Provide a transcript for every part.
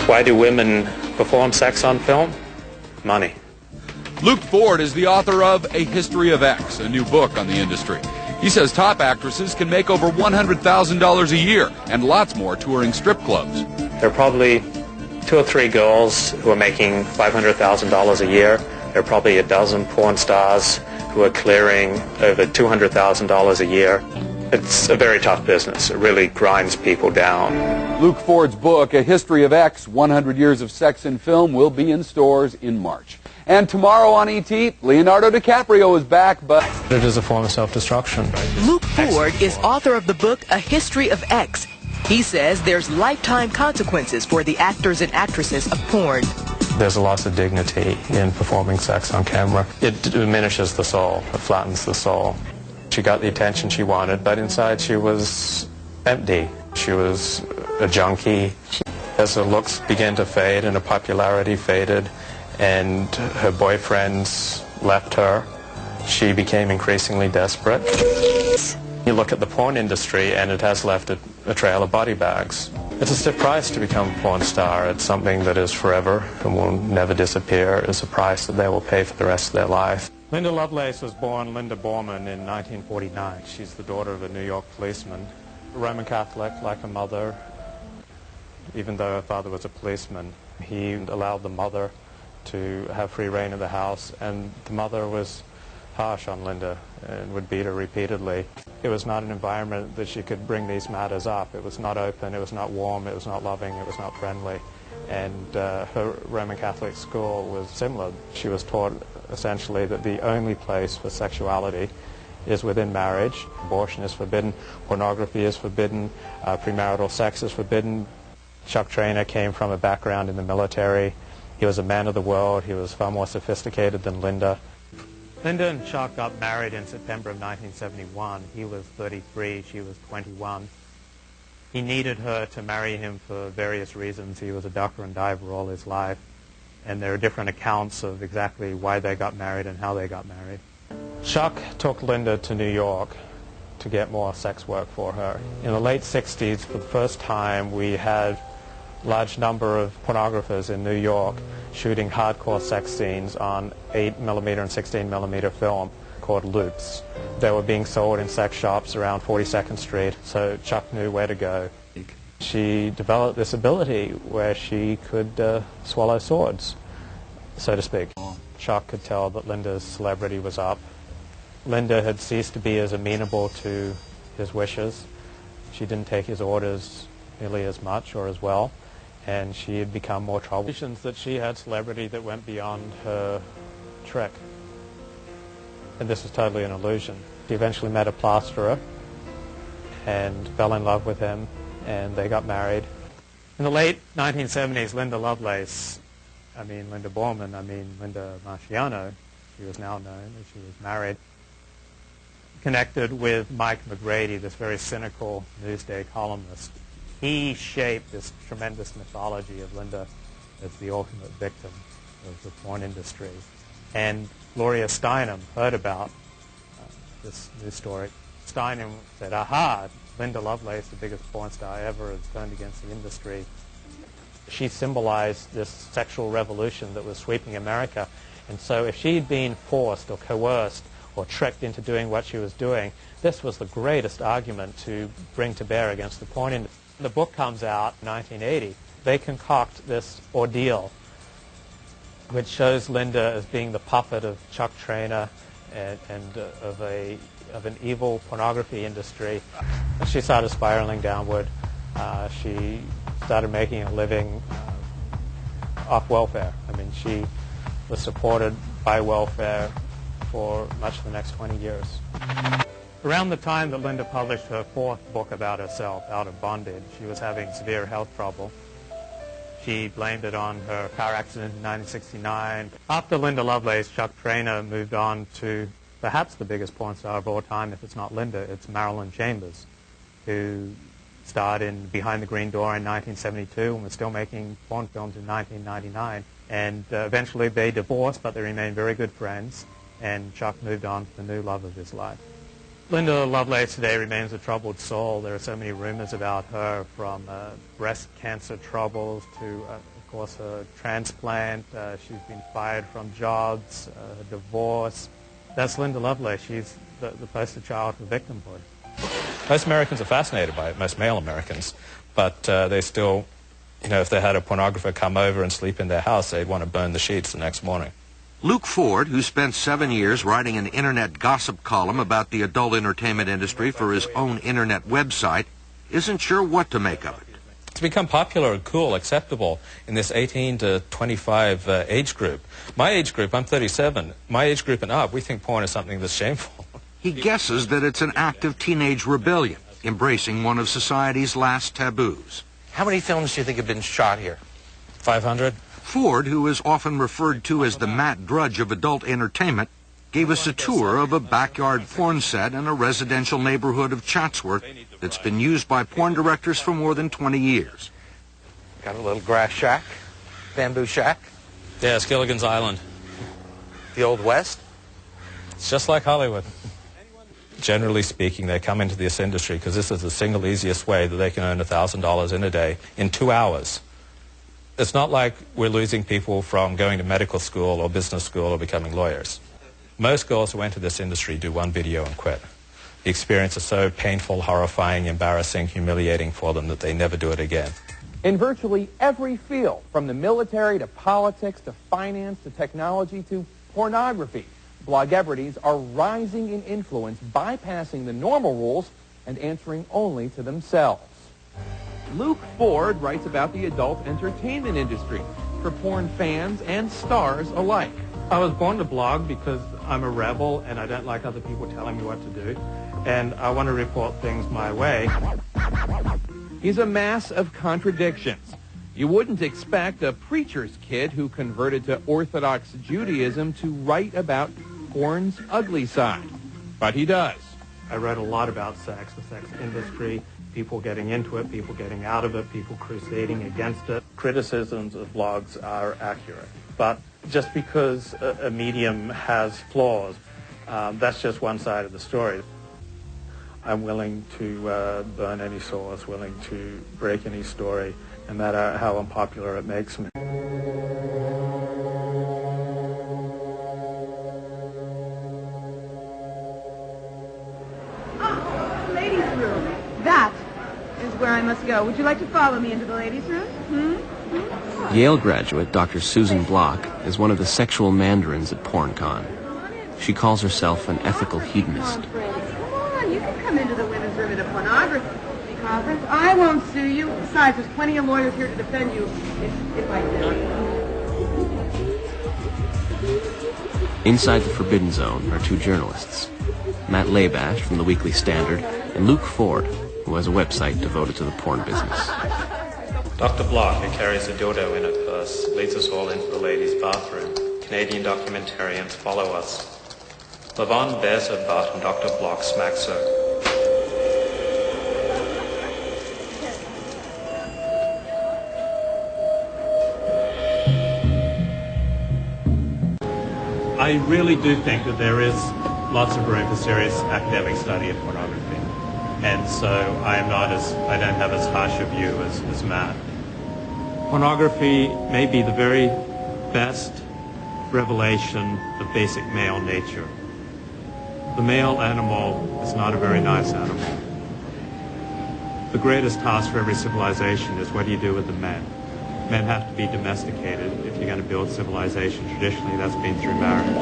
Why do women perform sex on film? Money. Luke Ford is the author of A History of X, a new book on the industry. He says top actresses can make over $100,000 a year and lots more touring strip clubs. There are probably 2 or 3 girls who are making $500,000 a year. There are probably a dozen porn stars who are clearing over $200,000 a year. It's a very tough business. It really grinds people down. Luke Ford's book, A History of X, 100 Years of Sex in Film, will be in stores in March. And tomorrow on E.T., Leonardo DiCaprio is back, but It is a form of self-destruction. Luke Ford is author of the book A History of X. He says there's lifetime consequences for the actors and actresses of porn. There's a loss of dignity in performing sex on camera. It diminishes the soul. It flattens the soul. She got the attention she wanted, but inside she was empty. She was a junkie. As her looks began to fade and her popularity faded and her boyfriends left her, she became increasingly desperate. You look at the porn industry and it has left a trail of body bags. It's a stiff price to become a porn star. It's something that is forever and will never disappear. It's a price that they will pay for the rest of their life. Linda Lovelace was born Linda Borman in 1949. She's the daughter of a New York policeman, a Roman Catholic like her mother. Even though her father was a policeman, he allowed the mother to have free reign of the house, and the mother was harsh on Linda and would beat her repeatedly. It was not an environment that she could bring these matters up. It was not open, it was not warm, it was not loving, it was not friendly. And her Roman Catholic school was similar. She was taught essentially that the only place for sexuality is within marriage. Abortion is forbidden, pornography is forbidden, premarital sex is forbidden. Chuck Traynor came from a background in the military. He was a man of the world. He was far more sophisticated than Linda. Linda and Chuck got married in September of 1971. He was 33, she was 21. He needed her to marry him for various reasons. He was a ducker and diver all his life, and there are different accounts of exactly why they got married and how they got married. Chuck took Linda to New York to get more sex work for her. In the late 60s, for the first time, we had large number of pornographers in New York shooting hardcore sex scenes on 8mm and 16mm film called loops. They were being sold in sex shops around 42nd Street, so Chuck knew where to go. She developed this ability where she could swallow swords, so to speak. Chuck could tell that Linda's celebrity was up. Linda had ceased to be as amenable to his wishes. She didn't take his orders nearly as much or as well, and she had become more troublesome. That she had celebrity that went beyond her trick. And this was totally an illusion. She eventually met a plasterer and fell in love with him, and they got married. In the late 1970s, Linda Borman, Linda Marciano, she was now known as she was married, connected with Mike McGrady, this very cynical Newsday columnist. He shaped this tremendous mythology of Linda as the ultimate victim of the porn industry. And Gloria Steinem heard about this news story. Steinem said, aha, Linda Lovelace, the biggest porn star ever, has turned against the industry. She symbolized this sexual revolution that was sweeping America. And so if she'd been forced or coerced or tricked into doing what she was doing, this was the greatest argument to bring to bear against the porn industry. The book comes out in 1980. They concoct this ordeal which shows Linda as being the puppet of Chuck Traynor and of an evil pornography industry. She started spiraling downward. She started making a living off welfare. She was supported by welfare for much of the next 20 years. Around the time that Linda published her 4th book about herself, Out of Bondage, she was having severe health trouble. She blamed it on her car accident in 1969. After Linda Lovelace, Chuck Traynor moved on to perhaps the biggest porn star of all time. If it's not Linda, it's Marilyn Chambers, who starred in Behind the Green Door in 1972 and was still making porn films in 1999. And eventually they divorced, but they remained very good friends, and Chuck moved on to the new love of his life. Linda Lovelace today remains a troubled soul. There are so many rumors about her, from breast cancer troubles to, of course, a transplant. She's been fired from jobs, a divorce. That's Linda Lovelace. She's the poster child for victimhood. Most Americans are fascinated by it, most male Americans, but they still, you know, if they had a pornographer come over and sleep in their house, they'd want to burn the sheets the next morning. Luke Ford, who spent 7 years writing an internet gossip column about the adult entertainment industry for his own internet website, isn't sure what to make of it. It's become popular and cool, acceptable in this 18 to 25 age group. My age group, I'm 37, my age group and up, we think porn is something that's shameful. He guesses that it's an act of teenage rebellion, embracing one of society's last taboos. How many films do you think have been shot here? 500? Ford, who is often referred to as the Matt Drudge of adult entertainment, gave us a tour of a backyard porn set in a residential neighborhood of Chatsworth that's been used by porn directors for more than 20 years. Got a little grass shack, bamboo shack. Yeah, it's Gilligan's Island. The Old West? It's just like Hollywood. Generally speaking, they come into this industry because this is the single easiest way that they can earn $1,000 in a day in 2 hours. It's not like we're losing people from going to medical school or business school or becoming lawyers. Most girls who enter this industry do one video and quit. The experience is so painful, horrifying, embarrassing, humiliating for them that they never do it again. In virtually every field, from the military to politics to finance to technology to pornography, blogebrities are rising in influence, bypassing the normal rules and answering only to themselves. Luke Ford writes about the adult entertainment industry for porn fans and stars alike. I was born to blog because I'm a rebel and I don't like other people telling me what to do, and I want to report things my way. He's a mass of contradictions. You wouldn't expect a preacher's kid who converted to Orthodox Judaism to write about porn's ugly side, but he does. I wrote a lot about sex, the sex industry, people getting into it, people getting out of it, people crusading against it. Criticisms of blogs are accurate, but just because a medium has flaws, that's just one side of the story. I'm willing to burn any source, willing to break any story, no matter how unpopular it makes me. That is where I must go. Would you like to follow me into the ladies' room? Yale graduate Dr. Susan Block is one of the sexual mandarins at PornCon. She calls herself an ethical hedonist. Come on, you can come into the women's room at a pornography conference. I won't sue you. Besides, there's plenty of lawyers here to defend you if I do. Inside the Forbidden Zone are two journalists, Matt Labash from the Weekly Standard and Luke Ford, who has a website devoted to the porn business. Dr. Block, who carries a dildo in her purse, leads us all into the ladies' bathroom. Canadian documentarians follow us. Lavon bears her butt and Dr. Block smacks her. I really do think that there is lots of room for serious academic study of pornography. And so I don't have as harsh a view as Matt. Pornography may be the very best revelation of basic male nature. The male animal is not a very nice animal. The greatest task for every civilization is what do you do with the men? Men have to be domesticated if you're going to build civilization. Traditionally, that's been through marriage.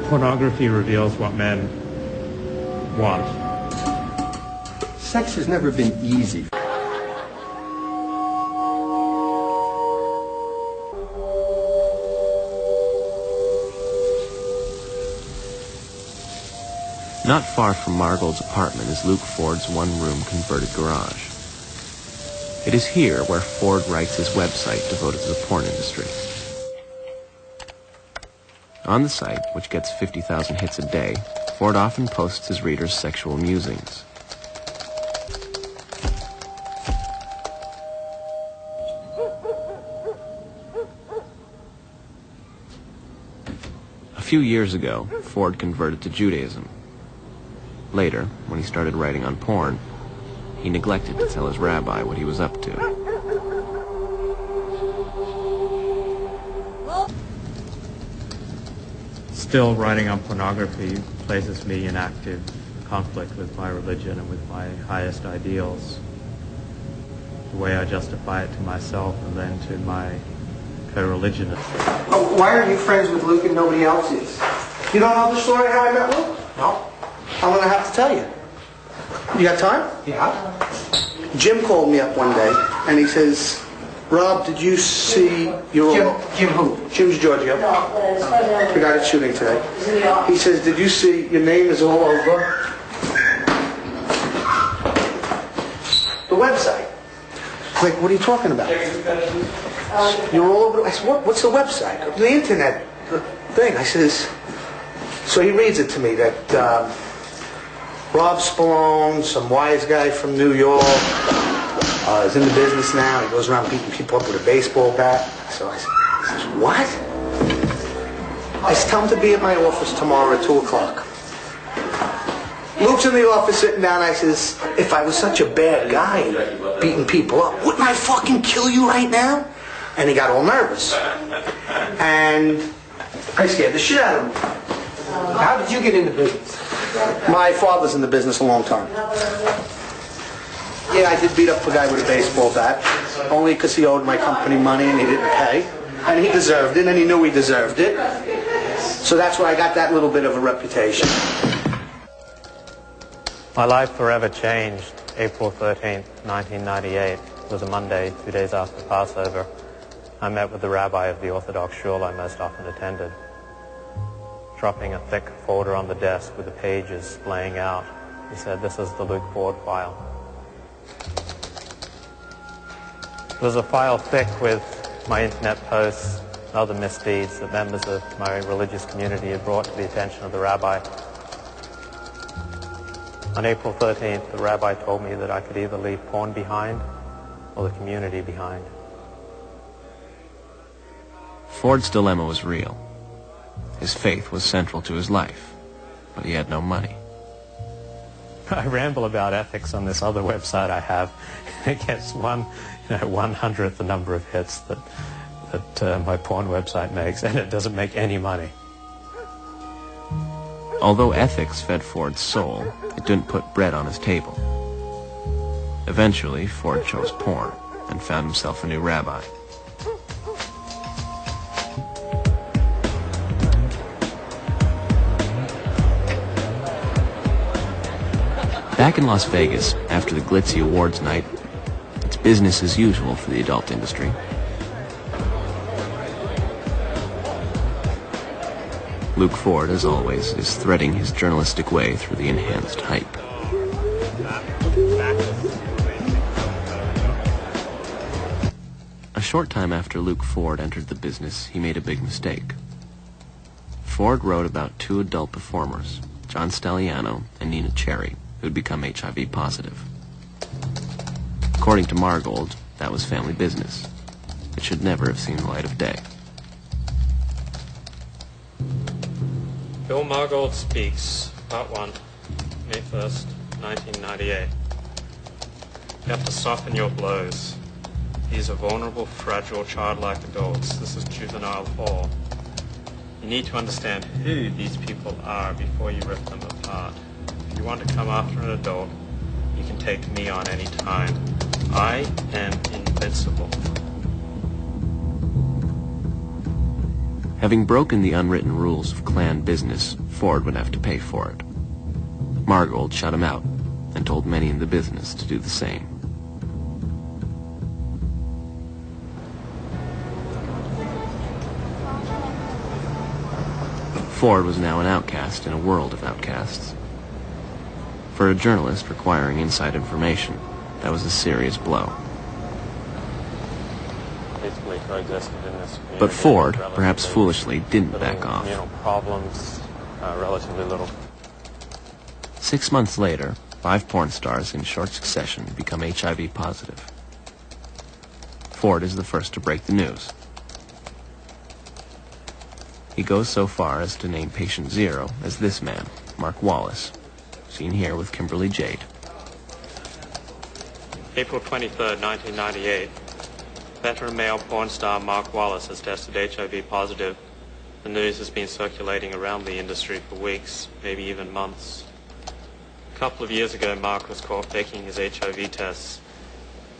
Pornography reveals what men want. Sex has never been easy. Not far from Margold's apartment is Luke Ford's one-room converted garage. It is here where Ford writes his website devoted to the porn industry. On the site, which gets 50,000 hits a day, Ford often posts his readers' sexual musings. A few years ago, Ford converted to Judaism. Later, when he started writing on porn, he neglected to tell his rabbi what he was up to. Still, writing on pornography places me in active conflict with my religion and with my highest ideals. The way I justify it to myself and then to my co-religionists. Oh, why are you friends with Luke and nobody else is? You don't know the story how I met Luke? No. I'm going to have to tell you. You got time? Yeah. Jim called me up one day and he says, Rob, did you see your... Jim who? Jim's Giorgio. The guy that's shooting today. He says, did you see your name is all over the website? Like, what are you talking about? You're all over... I said, what's the website? The internet thing. I says... So he reads it to me that Rob Spallone, some wise guy from New York, is in the business now. He goes around beating people up with a baseball bat. So I said, what? I said, tell him to be at my office tomorrow at 2 o'clock. Luke's in the office sitting down. I says, if I was such a bad guy beating people up, wouldn't I fucking kill you right now? And he got all nervous. And I scared the shit out of him. How did you get into business? My father's in the business a long time. Yeah, I did beat up a guy with a baseball bat, only because he owed my company money and he didn't pay. And he deserved it, and he knew he deserved it. So that's where I got that little bit of a reputation. My life forever changed. April 13th, 1998 was a Monday, 2 days after Passover. I met with the rabbi of the Orthodox shul I most often attended. Dropping a thick folder on the desk with the pages splaying out, he said, this is the Luke Ford file. It was a file thick with my internet posts and other misdeeds that members of my religious community had brought to the attention of the rabbi. On April 13th, the rabbi told me that I could either leave porn behind or the community behind. Ford's dilemma was real. His faith was central to his life, but he had no money. I ramble about ethics on this other website I have. It gets 1/100th the number of hits that my porn website makes, and it doesn't make any money. Although ethics fed Ford's soul, it didn't put bread on his table. Eventually, Ford chose porn and found himself a new rabbi. Back in Las Vegas, after the glitzy awards night, it's business as usual for the adult industry. Luke Ford, as always, is threading his journalistic way through the enhanced hype. A short time after Luke Ford entered the business, he made a big mistake. Ford wrote about two adult performers, John Stalliano and Nina Cherry, who'd become HIV positive. According to Margold, that was family business. It should never have seen the light of day. Bill Margold Speaks, Part 1, May 1st, 1998. You have to soften your blows. These are vulnerable, fragile, childlike adults. This is juvenile hall. You need to understand who these people are before you rip them apart. If you want to come after an adult, you can take me on any time. I am invincible. Having broken the unwritten rules of clan business, Ford would have to pay for it. Margold shut him out and told many in the business to do the same. Ford was now an outcast in a world of outcasts. For a journalist requiring inside information, that was a serious blow. Basically coexisted in this community. But Ford, perhaps foolishly, didn't back off. Problems, relatively little. 6 months later, 5 porn stars in short succession become HIV positive. Ford is the first to break the news. He goes so far as to name patient zero as this man, Mark Wallace, seen here with Kimberly Jade. April 23, 1998. Veteran male porn star Mark Wallace has tested HIV positive. The news has been circulating around the industry for weeks, maybe even months. A couple of years ago, Mark was caught faking his HIV tests.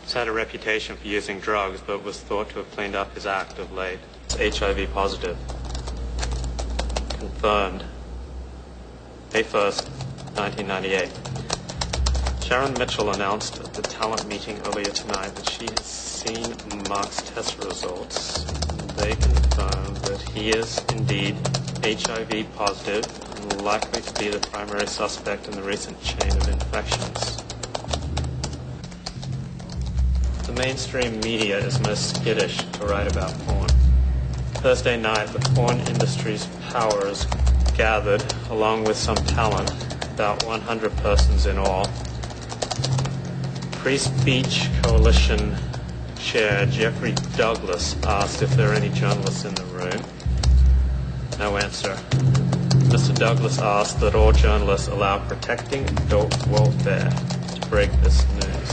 He's had a reputation for using drugs, but was thought to have cleaned up his act of late. It's HIV positive. Confirmed. May 1st, 1998. Sharon Mitchell announced at the talent meeting earlier tonight that she has seen Mark's test results. They confirm that he is indeed HIV positive and likely to be the primary suspect in the recent chain of infections. The mainstream media is most skittish to write about porn. Thursday night, the porn industry's powers gathered, along with some talent, about 100 persons in all. Free Speech Coalition Chair Jeffrey Douglas asked if there are any journalists in the room. No answer. Mr. Douglas asked that all journalists allow protecting adult welfare to break this news.